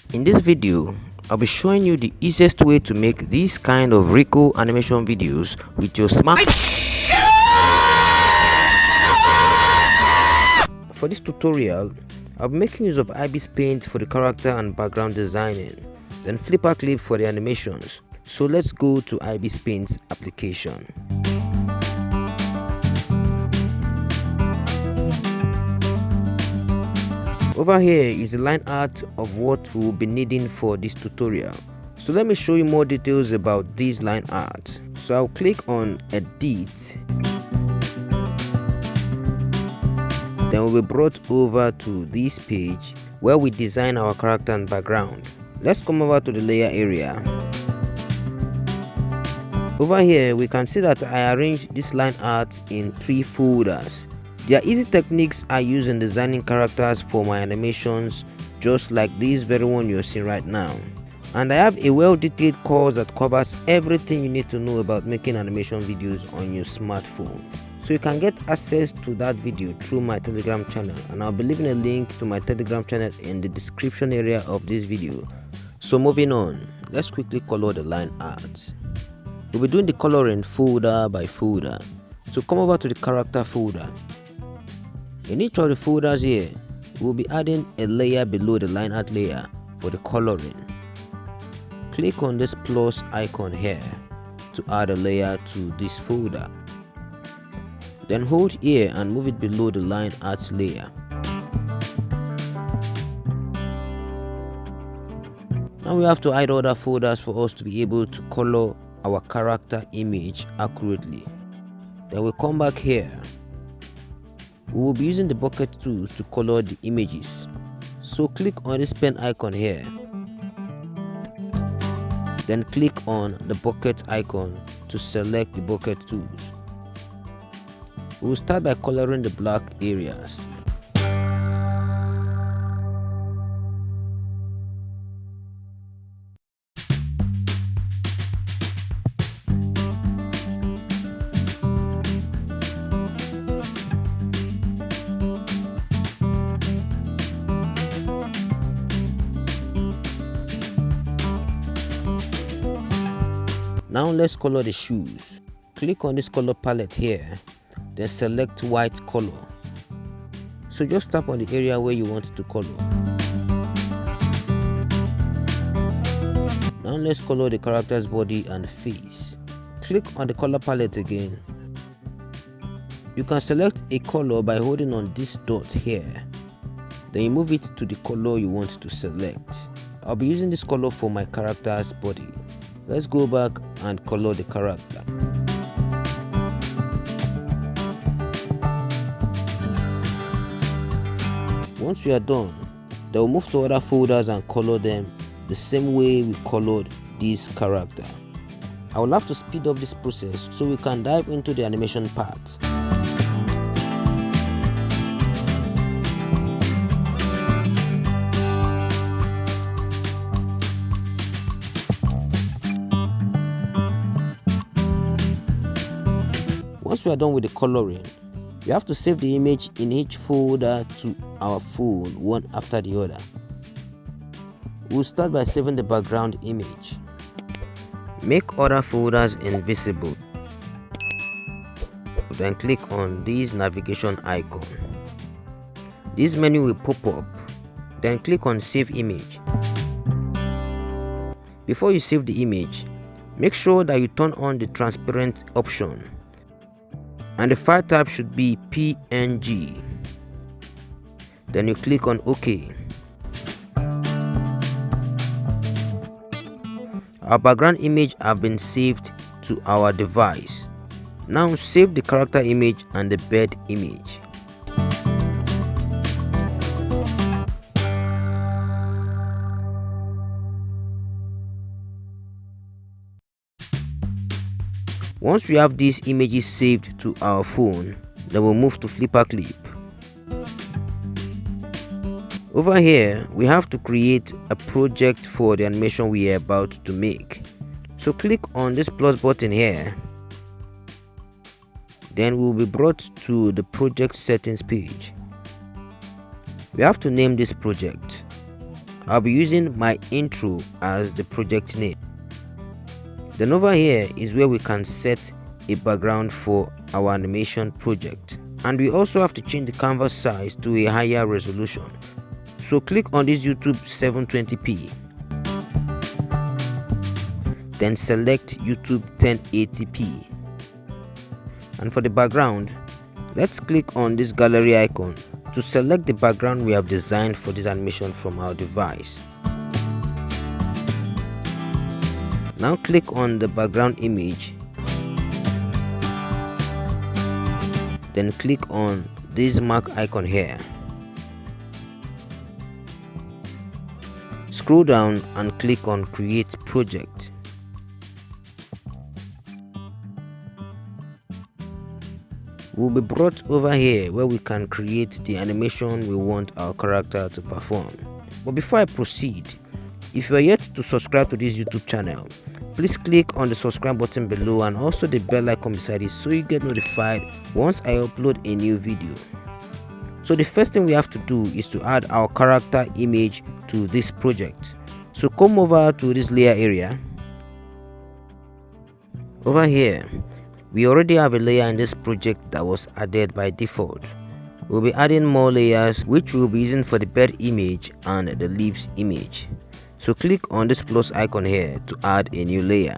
In this video, I'll be showing you the easiest way to make these kind of Rico animation videos with your smartphone. For this tutorial, I'll be making use of Ibis Paint for the character and background designing, then Flipaclip for the animations. So let's go to Ibis Paint's application. Over here is the line art of what we will be needing for this tutorial. So let me show you more details about this line art. So I'll click on edit. Then we'll be brought over to this page where we design our character and background. Let's come over to the layer area. Over here we can see that I arranged this line art in 3 folders. There are easy techniques I use in designing characters for my animations, just like this very one you're seeing right now. And I have a well-detailed course that covers everything you need to know about making animation videos on your smartphone. So you can get access to that video through my Telegram channel, and I'll be leaving a link to my Telegram channel in the description area of this video. So moving on, let's quickly color the line art. We'll be doing the coloring folder by folder. So come over to the character folder. In each of the folders here, we'll be adding a layer below the line art layer for the coloring. Click on this plus icon here to add a layer to this folder. Then hold here and move it below the line art layer. Now we have to hide other folders for us to be able to color our character image accurately. Then we'll come back here. We will be using the bucket tools to color the images. So click on this pen icon here. Then click on the bucket icon to select the bucket tools. We will start by coloring the black areas. Now let's color the shoes. Click on this color palette here, then select white color. So just tap on the area where you want to color. Now let's color the character's body and face. Click on the color palette again. You can select a color by holding on this dot here. Then you move it to the color you want to select. I'll be using this color for my character's body. Let's go back and color the character. Once we are done, then we'll move to other folders and color them the same way we colored this character. I will have to speed up this process so we can dive into the animation part. Once we are done with the coloring, we have to save the image in each folder to our phone one after the other. We'll start by saving the background image. Make other folders invisible. Then click on this navigation icon. This menu will pop up. Then click on Save Image. Before you save the image, make sure that you turn on the transparent option. And the file type should be PNG. Then you click on OK. Our background image have been saved to our device. Now save the character image and the bed image. Once we have these images saved to our phone, then we'll move to Flipaclip. Over here, we have to create a project for the animation we are about to make. So click on this plus button here. Then we'll be brought to the project settings page. We have to name this project. I'll be using my intro as the project name. Then over here is where we can set a background for our animation project, and we also have to change the canvas size to a higher resolution. So click on this YouTube 720p, then select YouTube 1080p, and for the background, let's click on this gallery icon to select the background we have designed for this animation from our device. Now click on the background image, then click on this mark icon here. Scroll down and click on create project. We'll be brought over here where we can create the animation we want our character to perform. But before I proceed, if you are yet to subscribe to this YouTube channel, please click on the subscribe button below and also the bell icon beside it so you get notified once I upload a new video. So the first thing we have to do is to add our character image to this project. So come over to this layer area. Over here, we already have a layer in this project that was added by default. We'll be adding more layers which we'll be using for the bird image and the leaves image. So click on this plus icon here to add a new layer.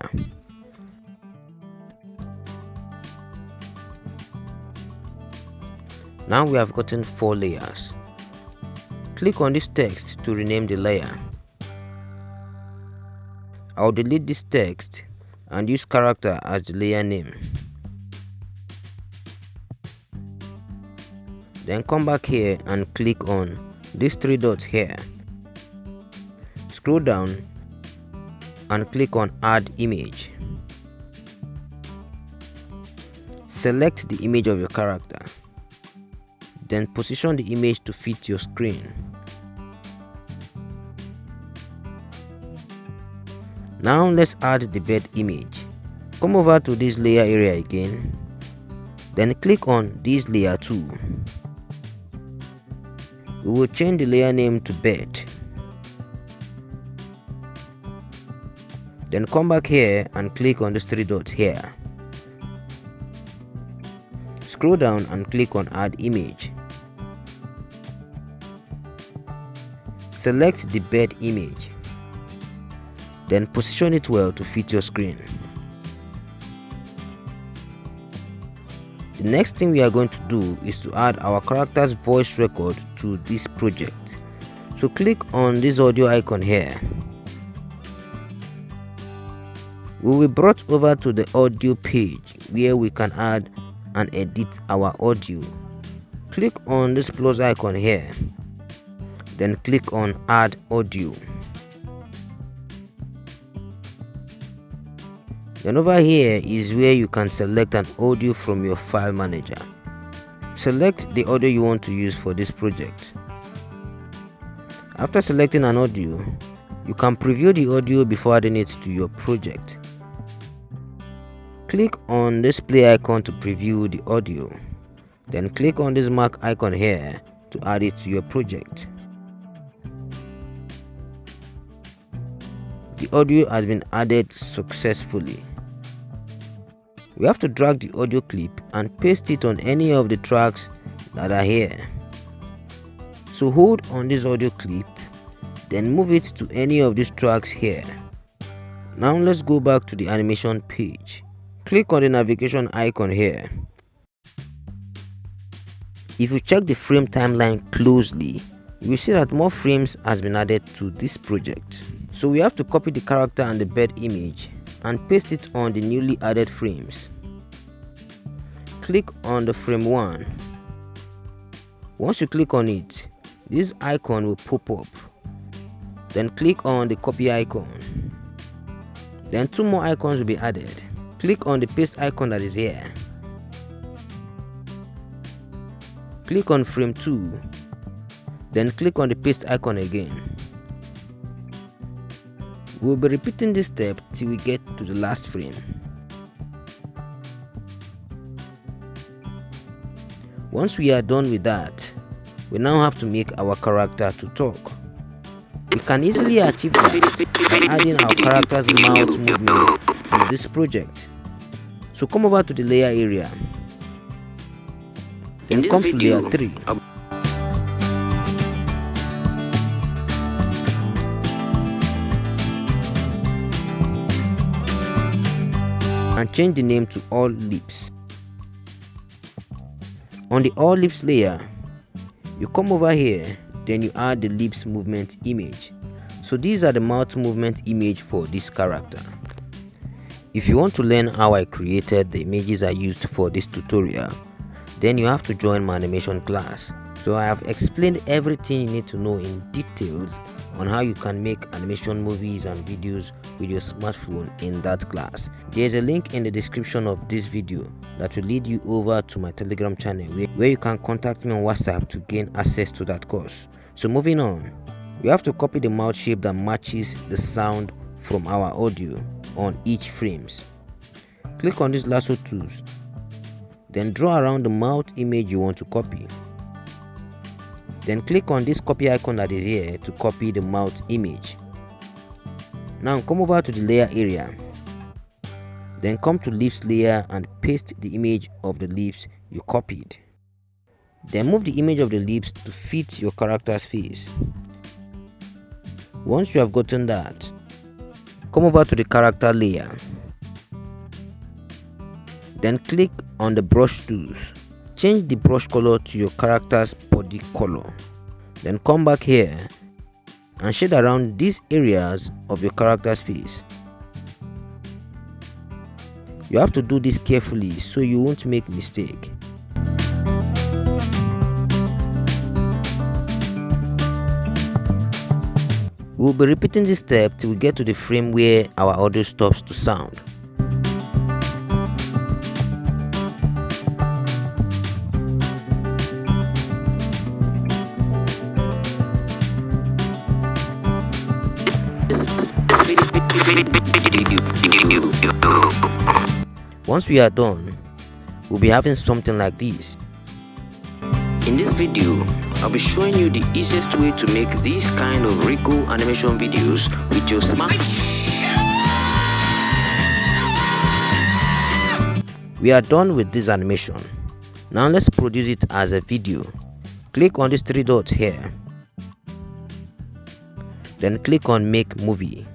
Now we have gotten 4 layers. Click on this text to rename the layer. I'll delete this text and use character as the layer name. Then come back here and click on these 3 dots here. Scroll down and click on add image. Select the image of your character. Then position the image to fit your screen. Now let's add the bird image. Come over to this layer area again. Then click on this layer 2. We will change the layer name to bird. Then come back here and click on these 3 dots here. Scroll down and click on add image. Select the bird image. Then position it well to fit your screen. The next thing we are going to do is to add our character's voice record to this project. So click on this audio icon here. We will be brought over to the audio page where we can add and edit our audio. Click on this plus icon here, then click on add audio. Then over here is where you can select an audio from your file manager. Select the audio you want to use for this project. After selecting an audio, you can preview the audio before adding it to your project. Click on this play icon to preview the audio. Then click on this mark icon here to add it to your project. The audio has been added successfully. We have to drag the audio clip and paste it on any of the tracks that are here. So hold on this audio clip, then move it to any of these tracks here. Now let's go back to the animation page. Click on the navigation icon here. If you check the frame timeline closely, you will see that more frames has been added to this project. So we have to copy the character and the bird image and paste it on the newly added frames. Click on the frame 1. Once you click on it, this icon will pop up. Then click on the copy icon. Then 2 more icons will be added. Click on the paste icon that is here. Click on frame 2. Then click on the paste icon again. We will be repeating this step till we get to the last frame. Once we are done with that, we now have to make our character to talk. We can easily achieve that by adding our character's mouth movement to this project. So come over to the layer area, then come to layer 3. And change the name to all lips. On the all lips layer, you come over here, then you add the lips movement image. So these are the mouth movement image for this character. If you want to learn how I created the images I used for this tutorial, then you have to join my animation class. So I have explained everything you need to know in details on how you can make animation movies and videos with your smartphone in that class. There is a link in the description of this video that will lead you over to my Telegram channel where you can contact me on WhatsApp to gain access to that course. So moving on, we have to copy the mouth shape that matches the sound from our audio on each frames. Click on these lasso tools, then draw around the mouth image you want to copy. Then click on this copy icon that is here to copy the mouth image. Now come over to the layer area, then come to lips layer and paste the image of the lips you copied. Then move the image of the lips to fit your character's face. Once you have gotten that, come over to the character layer, then click on the brush tools. Change the brush color to your character's body color. Then come back here and shade around these areas of your character's face. You have to do this carefully so you won't make mistake. We'll be repeating this step till we get to the frame where our audio stops to sound. Once we are done, we'll be having something like this. In this video, I'll be showing you the easiest way to make these kind of Rico animation videos with your smartphone. We are done with this animation. Now let's produce it as a video. Click on these 3 dots here. Then click on Make Movie.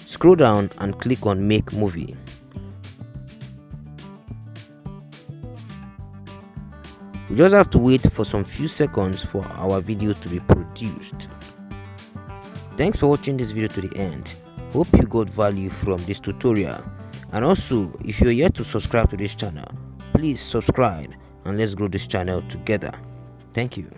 Scroll down and click on Make Movie. We just have to wait for some few seconds for our video to be produced. Thanks for watching this video to the end. Hope you got value from this tutorial. And also, if you're yet to subscribe to this channel, please subscribe and let's grow this channel together. Thank you.